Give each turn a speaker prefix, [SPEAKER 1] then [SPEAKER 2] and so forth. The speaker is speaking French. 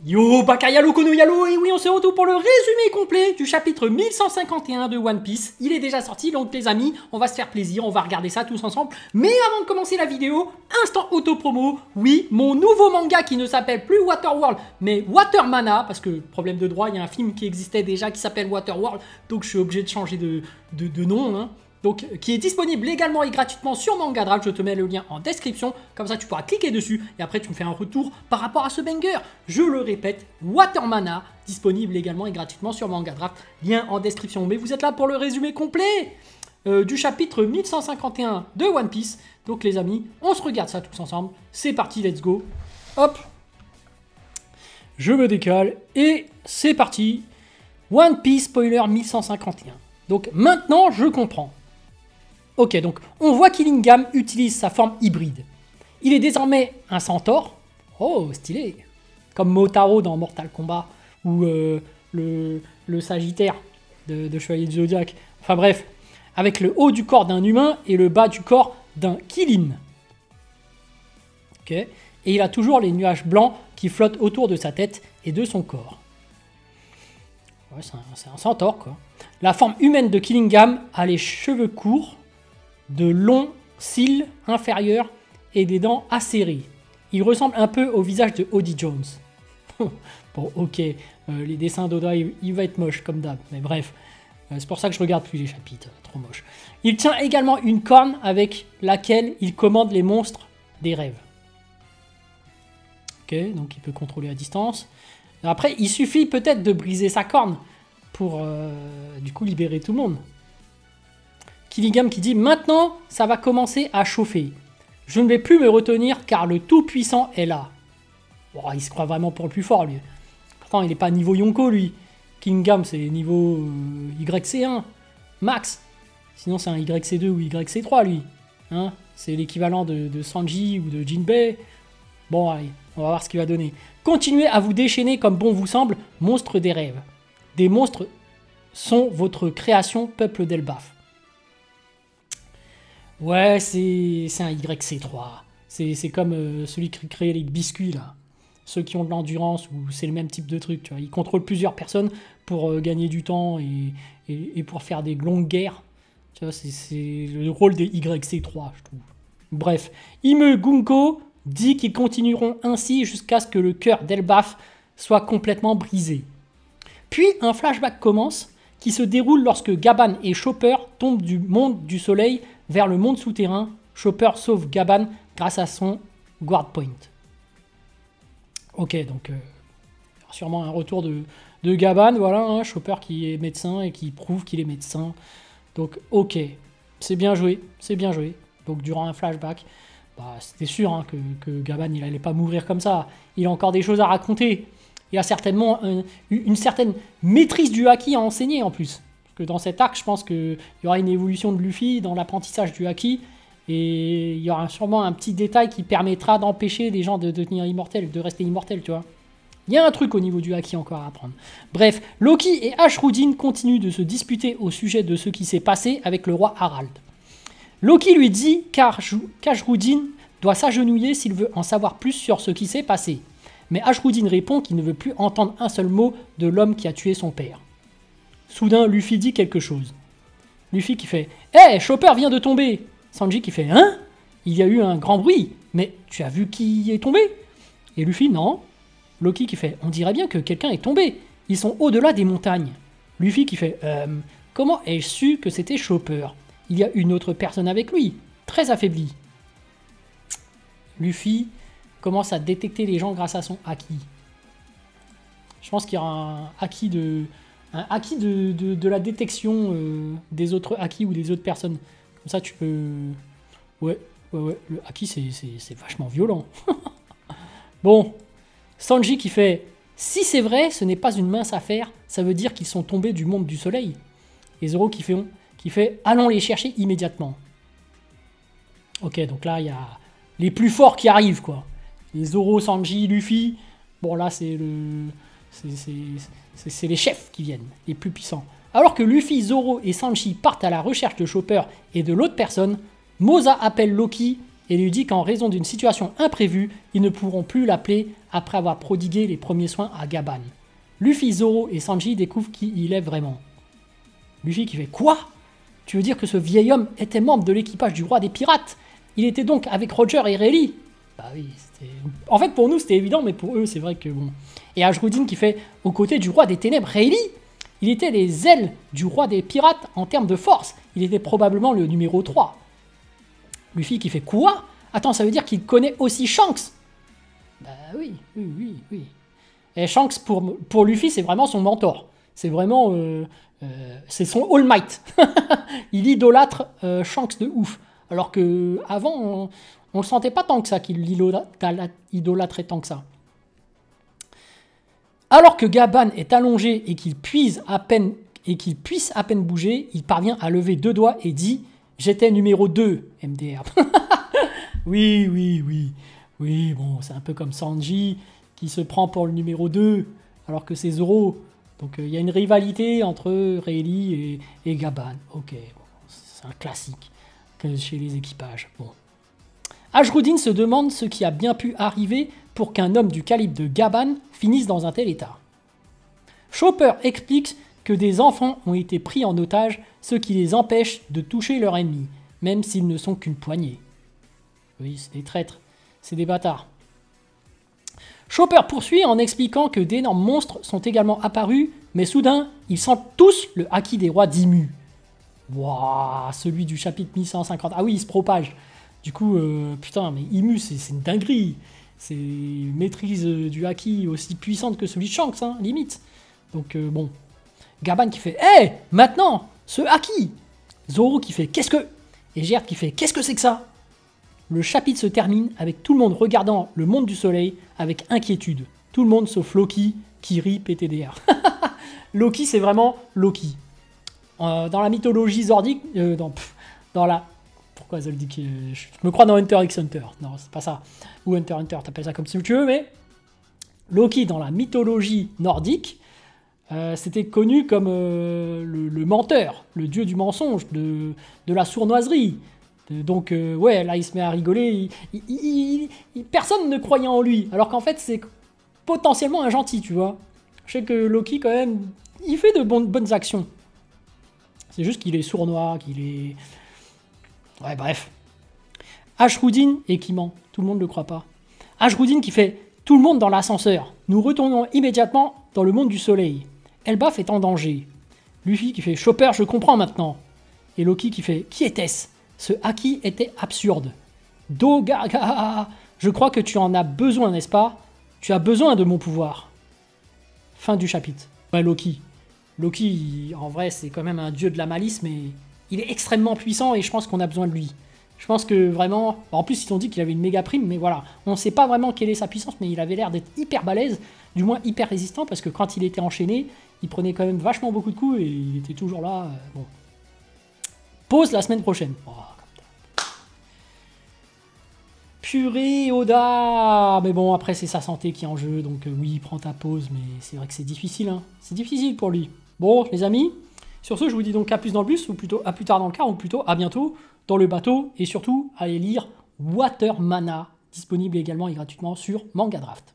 [SPEAKER 1] Yo, Bakayalo Kono Yalo, et oui, on se retrouve pour le résumé complet du chapitre 1151 de One Piece. Il est déjà sorti, donc les amis, on va se faire plaisir, on va regarder ça tous ensemble. Mais avant de commencer la vidéo, instant auto-promo, oui, mon nouveau manga qui ne s'appelle plus Waterworld, mais Watermana, parce que problème de droit, il y a un film qui existait déjà qui s'appelle Waterworld, donc je suis obligé de changer de nom, hein. Donc, qui est disponible légalement et gratuitement sur Mangadraft. Je te mets le lien en description, comme ça tu pourras cliquer dessus et après tu me fais un retour par rapport à ce banger. Je le répète, Watermana, disponible légalement et gratuitement sur Mangadraft, lien en description. Mais vous êtes là pour le résumé complet du chapitre 1151 de One Piece. Donc les amis, on se regarde ça tous ensemble. C'est parti, let's go. Hop, je me décale et c'est parti. One Piece spoiler 1151. Donc maintenant je comprends. Ok, donc on voit qu'Illingham utilise sa forme hybride. Il est désormais un centaure. Oh, stylé. Comme Motaro dans Mortal Kombat. Ou le Sagittaire de Chevalier du Zodiac. Enfin bref, avec le haut du corps d'un humain et le bas du corps d'un Killin. Ok. Et il a toujours les nuages blancs qui flottent autour de sa tête et de son corps. Ouais, c'est un centaure, quoi. La forme humaine de Killingham a les cheveux courts, de longs cils inférieurs et des dents acérées. Il ressemble un peu au visage de Odie Jones. Bon, ok, les dessins d'Oda, il va être moche comme d'hab, mais bref, c'est pour ça que je regarde plus les chapitres, trop moche. Il tient également une corne avec laquelle il commande les monstres des rêves. Ok, donc il peut contrôler à distance. Après, il suffit peut-être de briser sa corne pour, du coup, libérer tout le monde. Killingham qui dit « Maintenant, ça va commencer à chauffer. Je ne vais plus me retenir car le Tout-Puissant est là. » Bon, il se croit vraiment pour le plus fort, lui. Pourtant, il n'est pas niveau Yonko, lui. Killingham, c'est niveau YC1, max. Sinon, c'est un YC2 ou YC3, lui. Hein, c'est l'équivalent de Sanji ou de Jinbei. Bon, allez, on va voir ce qu'il va donner. Continuez à vous déchaîner comme bon vous semble, monstres des rêves. Des monstres sont votre création, peuple d'Elbaf. Ouais, c'est un YC3. C'est comme celui qui crée les biscuits, là. Ceux qui ont de l'endurance, ou c'est le même type de truc, tu vois. Ils contrôlent plusieurs personnes pour gagner du temps et pour faire des longues guerres. Tu vois, c'est le rôle des YC3, je trouve. Bref, Ime Gunko dit qu'ils continueront ainsi jusqu'à ce que le cœur d'Elbaf soit complètement brisé. Puis un flashback commence qui se déroule lorsque Gaban et Chopper tombent du monde du soleil vers le monde souterrain. Chopper sauve Gaban grâce à son guard point. Ok, donc sûrement un retour de Gaban, voilà, hein, Chopper qui est médecin et qui prouve qu'il est médecin. Donc ok, c'est bien joué, c'est bien joué. Donc durant un flashback, bah, c'était sûr hein, que Gaban il allait pas mourir comme ça. Il a encore des choses à raconter. Il a certainement une certaine maîtrise du haki à enseigner en plus. Parce que dans cet arc, je pense qu'il y aura une évolution de Luffy dans l'apprentissage du haki. Et il y aura sûrement un petit détail qui permettra d'empêcher les gens de devenir immortels, de rester immortels, tu vois. Il y a un truc au niveau du haki encore à apprendre. Bref, Loki et Ashruddin continuent de se disputer au sujet de ce qui s'est passé avec le roi Harald. Loki lui dit qu'Ashruddin doit s'agenouiller s'il veut en savoir plus sur ce qui s'est passé. Mais Ashruddin répond qu'il ne veut plus entendre un seul mot de l'homme qui a tué son père. Soudain, Luffy dit quelque chose. Luffy qui fait « Hé, Chopper vient de tomber !» Sanji qui fait « Hein ? Il y a eu un grand bruit, mais tu as vu qui est tombé ?» Et Luffy « Non. » Loki qui fait « On dirait bien que quelqu'un est tombé. Ils sont au-delà des montagnes. » Luffy qui fait « Comment ai-je su que c'était Chopper ? Il y a une autre personne avec lui, très affaiblie. » Luffy commence à détecter les gens grâce à son haki. Je pense qu'il y aura un haki de la détection des autres haki ou des autres personnes. Comme ça, tu peux... Ouais. Le haki, c'est vachement violent. Bon. Sanji qui fait... Si c'est vrai, ce n'est pas une mince affaire. Ça veut dire qu'ils sont tombés du monde du soleil. Et Zoro qui fait... Allons les chercher immédiatement. Ok, donc là, il y a les plus forts qui arrivent, quoi. Les Zoro, Sanji, Luffy, bon là c'est les chefs qui viennent, les plus puissants. Alors que Luffy, Zoro et Sanji partent à la recherche de Chopper et de l'autre personne, Moza appelle Loki et lui dit qu'en raison d'une situation imprévue, ils ne pourront plus l'appeler après avoir prodigué les premiers soins à Gaban. Luffy, Zoro et Sanji découvrent qui il est vraiment. Luffy qui fait « Quoi ? Tu veux dire que ce vieil homme était membre de l'équipage du roi des pirates? Il était donc avec Roger et Rayleigh ?» Bah oui, c'était... En fait, pour nous, c'était évident, mais pour eux, c'est vrai que bon... Et Ashruddin qui fait « Aux côtés du roi des ténèbres, Rayleigh ? Il était les ailes du roi des pirates en termes de force. Il était probablement le numéro 3. » Luffy qui fait « Quoi ? Attends, ça veut dire qu'il connaît aussi Shanks ?» Bah oui. Et Shanks, pour Luffy, c'est vraiment son mentor. C'est vraiment... c'est son All Might. Il idolâtre Shanks de ouf. Alors que avant, on ne sentait pas tant que ça qu'il idolâtrait tant que ça. Alors que Gaban est allongé et qu'il puisse à peine bouger, il parvient à lever 2 doigts et dit « J'étais numéro 2, MDR. » Oui, bon, c'est un peu comme Sanji qui se prend pour le numéro 2, alors que c'est Zoro. Donc il y a une rivalité entre Rayleigh et Gaban. Ok, bon, c'est un classique chez les équipages. Bon. Ashruddin se demande ce qui a bien pu arriver pour qu'un homme du calibre de Gaban finisse dans un tel état. Chopper explique que des enfants ont été pris en otage, ce qui les empêche de toucher leur ennemi, même s'ils ne sont qu'une poignée. Oui, c'est des traîtres, c'est des bâtards. Chopper poursuit en expliquant que d'énormes monstres sont également apparus, mais soudain, ils sentent tous le haki des rois d'Imu. Waouh, celui du chapitre 1150. Ah oui, il se propage. Du coup, putain, mais Imu, c'est une dinguerie. C'est une maîtrise du haki aussi puissante que celui de Shanks, hein, limite. Donc, bon. Gaban qui fait « Hé, maintenant, ce haki !» Zoro qui fait « Qu'est-ce que... » Et Gerd qui fait « Qu'est-ce que c'est que ça ?» Le chapitre se termine avec tout le monde regardant le monde du soleil avec inquiétude. Tout le monde sauf Loki qui rit PTDR. Loki, c'est vraiment Loki. Dans la mythologie nordique... dans la... Pourquoi ça le dit que... Je me crois dans Hunter x Hunter. Non, c'est pas ça. Ou Hunter x Hunter, t'appelles ça comme tu veux, mais... Loki, dans la mythologie nordique, c'était connu comme le menteur, le dieu du mensonge, de la sournoiserie. Donc, ouais, là, il se met à rigoler. Personne ne croyait en lui. Alors qu'en fait, c'est potentiellement un gentil, tu vois. Je sais que Loki, quand même, il fait de bonnes actions. C'est juste qu'il est sournois, qu'il est... Ouais, bref. Ashruddin et qui ment. Tout le monde ne le croit pas. Ashruddin qui fait « Tout le monde dans l'ascenseur. Nous retournons immédiatement dans le monde du soleil. Elbaf est en danger. » Luffy qui fait « Chopper, je comprends maintenant. » Et Loki qui fait « Qui était-ce ? Ce haki était absurde. Dogaga, je crois que tu en as besoin, n'est-ce pas? Tu as besoin de mon pouvoir. » Fin du chapitre. Ouais, Loki. Loki, en vrai, c'est quand même un dieu de la malice, mais il est extrêmement puissant et je pense qu'on a besoin de lui. Je pense que vraiment... En plus, ils ont dit qu'il avait une méga prime, mais voilà. On ne sait pas vraiment quelle est sa puissance, mais il avait l'air d'être hyper balèze, du moins hyper résistant, parce que quand il était enchaîné, il prenait quand même vachement beaucoup de coups et il était toujours là. Bon. Pause la semaine prochaine. Oh, purée, Oda. Mais bon, après, c'est sa santé qui est en jeu, donc oui, prends ta pause, mais c'est vrai que c'est difficile, hein. C'est difficile pour lui. Bon, les amis, sur ce, je vous dis donc à plus dans le bus, ou plutôt à plus tard dans le car, ou plutôt à bientôt dans le bateau, et surtout, allez lire Water Mana, disponible également et gratuitement sur Manga Draft.